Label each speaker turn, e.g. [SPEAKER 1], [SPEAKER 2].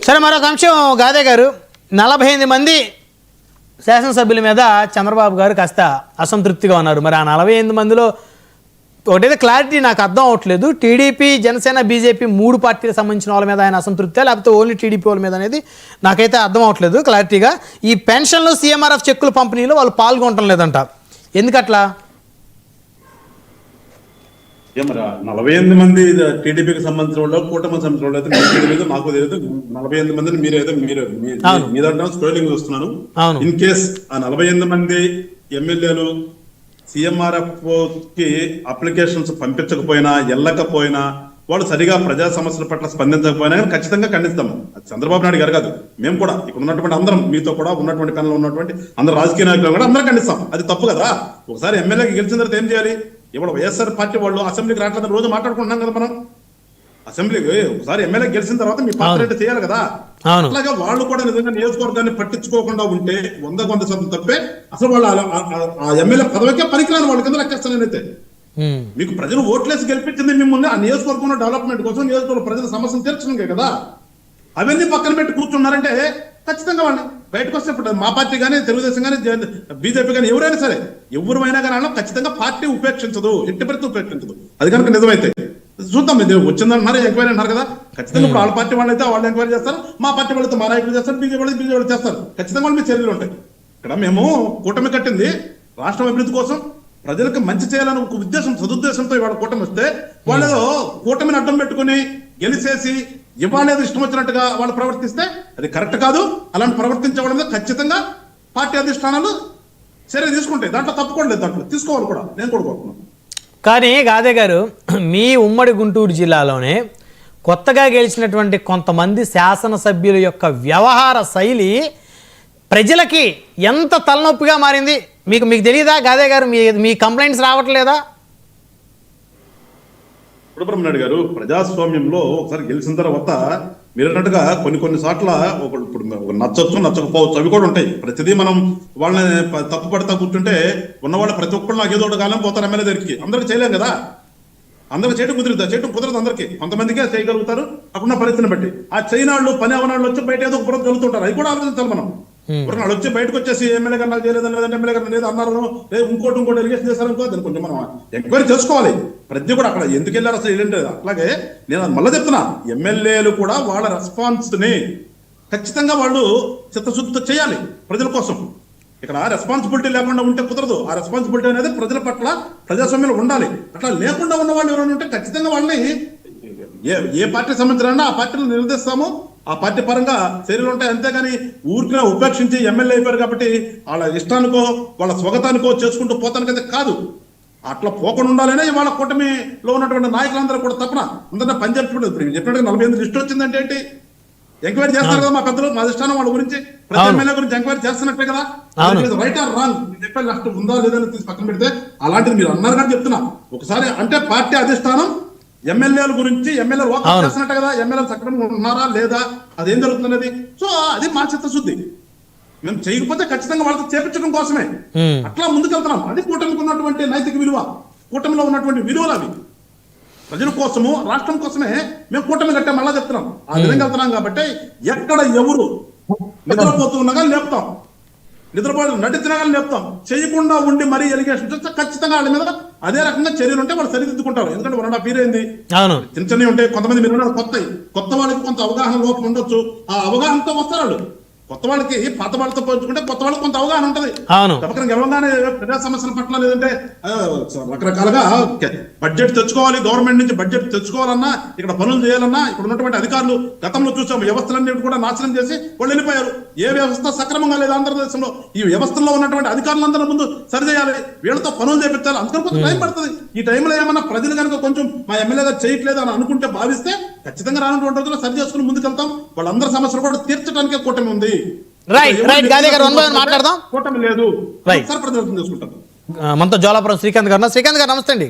[SPEAKER 1] సరే, మరొక అంశం గాదే గారు, 48 మంది శాసనసభ్యుల మీద చంద్రబాబు గారు కాస్త అసంతృప్తిగా ఉన్నారు. మరి ఆ 48 మందిలో ఒకటైతే క్లారిటీ నాకు అర్థం అవ్వట్లేదు. టీడీపీ, జనసేన, బీజేపీ 3 పార్టీలకు సంబంధించిన వాళ్ళ మీద ఆయన అసంతృప్తి, లేకపోతే ఓన్లీ టీడీపీ వాళ్ళ మీద అనేది నాకైతే అర్థం అవ్వట్లేదు క్లారిటీగా. ఈ పెన్షన్లు, సీఎంఆర్ఎఫ్ చెక్కుల పంపిణీలో వాళ్ళు పాల్గొనటం లేదంట. ఎందుకట్లా?
[SPEAKER 2] మరి 48 మంది టీడీపీకి సంబంధించిన వాళ్ళు, కూటమికి సంబంధించిన వాళ్ళు అయితే మీకు తెలియదు, నాకు తెలియదు. 48 మందిని మీ దాంట్లో స్క్రోలింగ్ చూస్తున్నాను. ఇన్ కేస్ ఆ 48 మంది ఎమ్మెల్యేలు సీఎంఆర్ఎఫ్ కి అప్లికేషన్స్ పంపించకపోయినా, వెళ్ళకపోయినా, వాళ్ళు సరిగా ప్రజా సమస్యల పట్ల స్పందించకపోయినా ఖచ్చితంగా ఖండిస్తాము. అది చంద్రబాబు నాయుడు గారు కాదు, మేము కూడా ఇక్కడ ఉన్నటువంటి అందరం, మీతో కూడా ఉన్నటువంటి పనులు ఉన్నటువంటి అందరు రాజకీయ నాయకులు కూడా అందరం ఖండిస్తాం. అది తప్పు కదా. ఒకసారి ఎమ్మెల్యేకి గెలిచిన తర్వాత ఏం చేయాలి? ఇప్పుడు వైఎస్ఆర్ పార్టీ వాళ్ళు అసెంబ్లీకి రావట్లేదు, రోజు మాట్లాడుకుంటున్నాం కదా మనం. అసెంబ్లీకి ఒకసారి ఎమ్మెల్యే గెలిచిన తర్వాత మీ పాత్ర అంటే చేయాలి కదా. అట్లాగే వాళ్ళు కూడా నిజంగా నియోజకవర్గాన్ని పట్టించుకోకుండా ఉంటే 100% తప్పే. అసలు వాళ్ళు ఆ ఎమ్మెల్యే పదవికే పనికిరాని వాళ్ళ కింద లెక్కేస్తాను నేనైతే. మీకు ప్రజలు ఓట్లేసి గెలిపించింది మిమ్మల్ని ఆ నియోజకవర్గంలో డెవలప్మెంట్ కోసం, నియోజకవర్గ ప్రజల సమస్యలు తీర్చడానికే కదా. అవన్నీ పక్కన పెట్టి కూర్చున్నారంటే ఖచ్చితంగా వాళ్ళు బయటకు వస్తే, ఇప్పుడు మా పార్టీ కానీ, తెలుగుదేశం కానీ, బీజేపీ కానీ, ఎవరైనా సరే, ఎవరైనా కానీ ఖచ్చితంగా పార్టీ ఉపేక్షించదు, ఎట్టి పరిస్థితి ఉపేక్షించదు. అది కనుక నిజమైతే చూద్దాం. ఇది వచ్చిందన్నారు, ఎంక్వైరీ అన్నారు కదా. ఖచ్చితంగా ఇప్పుడు వాళ్ళ పార్టీ వాళ్ళైతే వాళ్ళు ఎంక్వైరీ చేస్తారు, మా పార్టీ వాళ్ళతో మా నాయకులు చేస్తారు, బీజేపీ వాళ్ళు చేస్తారు. ఖచ్చితంగా వాళ్ళు మీ చర్యలు ఉంటాయి. ఇక్కడ మేము కూటమి కట్టింది రాష్ట్రం అభివృద్ధి కోసం, ప్రజలకు మంచి చేయాలని ఒక ఉద్దేశం, సదుద్దేశంతో ఇవాళ కూటమి వస్తే, వాళ్ళు కూటమిని అడ్డం పెట్టుకుని గెలిచేసి ఇవ్వలేదు ఇష్టం వచ్చినట్టుగా వాళ్ళు ప్రవర్తిస్తే అది కరెక్ట్ కాదు. అలాంటి ప్రవర్తించే వాళ్ళ మీద ఖచ్చితంగా పార్టీ అధిష్టానాలు చర్య తీసుకుంటాయి. దాంట్లో తప్పుకోలేదు, దాంట్లో తీసుకోవాలి కూడా, నేను కూడా కోరుకున్నాను.
[SPEAKER 1] కానీ గాదే గారు, మీ ఉమ్మడి గుంటూరు జిల్లాలోనే కొత్తగా గెలిచినటువంటి కొంతమంది శాసనసభ్యుల యొక్క వ్యవహార శైలి ప్రజలకి ఎంత తలనొప్పిగా మారింది మీకు తెలియదా గాదే గారు? మీ కంప్లైంట్స్ రావట్లేదా?
[SPEAKER 2] సుబ్రహ్మణ్యుడు గారు, ప్రజాస్వామ్యంలో ఒకసారి గెలిచిన తర్వాత మీరు అన్నట్టుగా కొన్ని చోట్ల ఇప్పుడు నచ్చొచ్చు, నచ్చకపోవచ్చు, అవి కూడా ఉంటాయి. ప్రతిదీ మనం వాళ్ళని తప్పు పడతా కూర్చుంటే ఉన్నవాళ్ళు ప్రతి ఒక్కళ్ళు నాకు ఏదో ఒకటి కాలం పోతారు ఎమ్మెల్యే దగ్గరికి. అందరికి చేయలేం కదా, అందరూ చేయడం కుదరదు అందరికీ. కొంతమందికే చేయగలుగుతారు అప్పుడున్న పరిస్థితిని బట్టి. ఆ చైనాళ్ళు పని అవనాళ్ళు వచ్చి బయట ఏదో బురద జరుగుతుంటారు, అవి కూడా ఆలోచించాలి మనం. వాళ్ళు వచ్చి బయటకు వచ్చేసి ఎమ్మెల్యే గారు నాకు చేయలేదని, లేదంటే ఎమ్మెల్యే గారు లేదు అన్నారు, లేదు ఇంకోటి ఎలిగేషన్ చేశారనుకో, దాన్ని కొంచెం మనం ఎంక్వైరీ చేసుకోవాలి. ప్రతి కూడా అక్కడ ఎందుకు వెళ్ళారు అసలు ఏంటి. అట్లాగే నేను మళ్ళీ చెప్తున్నా, ఎమ్మెల్యేలు కూడా వాళ్ళ రెస్పాన్స్ ని ఖచ్చితంగా వాళ్ళు చిత్తశుద్ధితో చేయాలి ప్రజల కోసం. ఇక్కడ రెస్పాన్సిబిలిటీ లేకుండా ఉంటే కుదరదు. ఆ రెస్పాన్సిబిలిటీ అనేది ప్రజల పట్ల ప్రజాస్వామ్యంలో ఉండాలి. అట్లా లేకుండా ఉన్న వాళ్ళు ఎవరైనా ఉంటే ఖచ్చితంగా వాళ్ళని ఏ పార్టీ సంబంధించిన ఆ పార్టీలు నిలదీస్తాము, ఆ పార్టీ పరంగా చర్యలు ఉంటాయి. అంతేగాని ఊరికే ఉపేక్షించి ఎమ్మెల్యే అయిపోయారు కాబట్టి వాళ్ళ ఇష్టానికో వాళ్ళ స్వగతానికో చేసుకుంటూ పోతానికైతే కాదు. అట్లా పోకుండా ఉండాలనే వాళ్ళ కూటమిలో ఉన్నటువంటి నాయకులందరూ కూడా తప్పన అందరినీ పనిచేస్తున్నారు. ఇప్పుడు చెప్పినట్టుగా 48 లిస్ట్ వచ్చిందంటే ఏంటి, ఎంక్వైరీ చేస్తారు కదా మా పెద్దలు, మా అధిష్టానం వాళ్ళ గురించి, ప్రతి ఎమ్మెల్యే గురించి ఎంక్వైరీ చేస్తున్నట్టే కదా. రైట్ ఆర్ రాంగ్ చెప్పే లాస్ట్ ఉందా లేదని తీసి పక్కన పెడితే, అలాంటిది మీరు అన్నారు కానీ చెప్తున్నా. ఒకసారి అంటే పార్టీ అధిష్టానం ఎమ్మెల్యేల గురించి ఎమ్మెల్యేలు ఓకే చేస్తున్నట్టు కదా, ఎమ్మెల్యేలు సక్రమంగా ఉన్నారా లేదా, అదేం జరుగుతున్నది. సో అది మా చిత్తశుద్ధి. మేము చేయకపోతే ఖచ్చితంగా వాళ్ళతో చేపించడం కోసమే అట్లా ముందుకెళ్తున్నాం. అది కూటమికి ఉన్నటువంటి నైతిక విలువ, కూటమిలో ఉన్నటువంటి విలువలు అవి. ప్రజల కోసము, రాష్ట్రం కోసమే మేము కూటమి కట్టే మళ్ళా చెప్తున్నాం. ఆ విధంగా వెళ్తున్నాం కాబట్టి ఎక్కడ ఎవరు నిద్రపోతూ ఉండగా లేపుతాం, నిద్రపోతూ నటించినా కానీ లేపుతాం. చేయకుండా ఉండి మరీ ఎలిగేషన్ చేస్తే ఖచ్చితంగా వాళ్ళ మీద అదే రకంగా చర్యలు ఉంటే వాళ్ళు సరిదిద్దుకుంటారు. ఎందుకంటే 1.5 years అయింది, చిన్న చిన్నవి ఉంటాయి. కొంతమంది మీరు కొత్త వాళ్ళకి కొంత అవగాహన లోపం ఉండొచ్చు, ఆ అవగాహనతో వస్తారు వాళ్ళు. కొత్త వాళ్ళకి పాత వాళ్ళతో పోల్చుకుంటే కొత్త వాళ్ళకి కొంత అవగాహన ఉంటది. తప్పక గెలవగానే ప్రజా సమస్యల పట్ల లేదంటే రకరకాలుగా బడ్జెట్ తెచ్చుకోవాలి, గవర్నమెంట్ నుంచి బడ్జెట్ తెచ్చుకోవాలన్నా, ఇక్కడ పనులు చేయాలన్నా, ఇక్కడ ఉన్నటువంటి అధికారులు గతంలో చూసాం వ్యవస్థలన్నీ కూడా నాశనం చేసి వాళ్ళు వెళ్ళిపోయారు. ఏ వ్యవస్థ సక్రమంగా లేదు ఆంధ్రప్రదేశ్లో. ఈ వ్యవస్థల్లో ఉన్నటువంటి అధికారులందరూ ముందు సరిచేయాలి, వీళ్ళతో పనులు చేపించాలి. అందుకని కొంచెం టైం పడుతుంది. ఈ టైంలో ఏమన్నా ప్రజలు కనుక కొంచెం మా ఎమ్మెల్యే గారు చేయట్లేదు అని అనుకుంటే భావిస్తే ఖచ్చితంగా రానుటువంటి రోజుల్లో సరి చేసుకుని ముందుకెళ్తాం. వాళ్ళందరి సమస్యలు కూడా తీర్చడానికే కూటమి ఉంది.
[SPEAKER 1] మాట్లాడదాం.
[SPEAKER 2] కూటమి లేదు, ప్రజలు చేసుకుంటాం.
[SPEAKER 1] మనతో జోలాపురం శ్రీకాంత్ గారు నమస్తే అండి.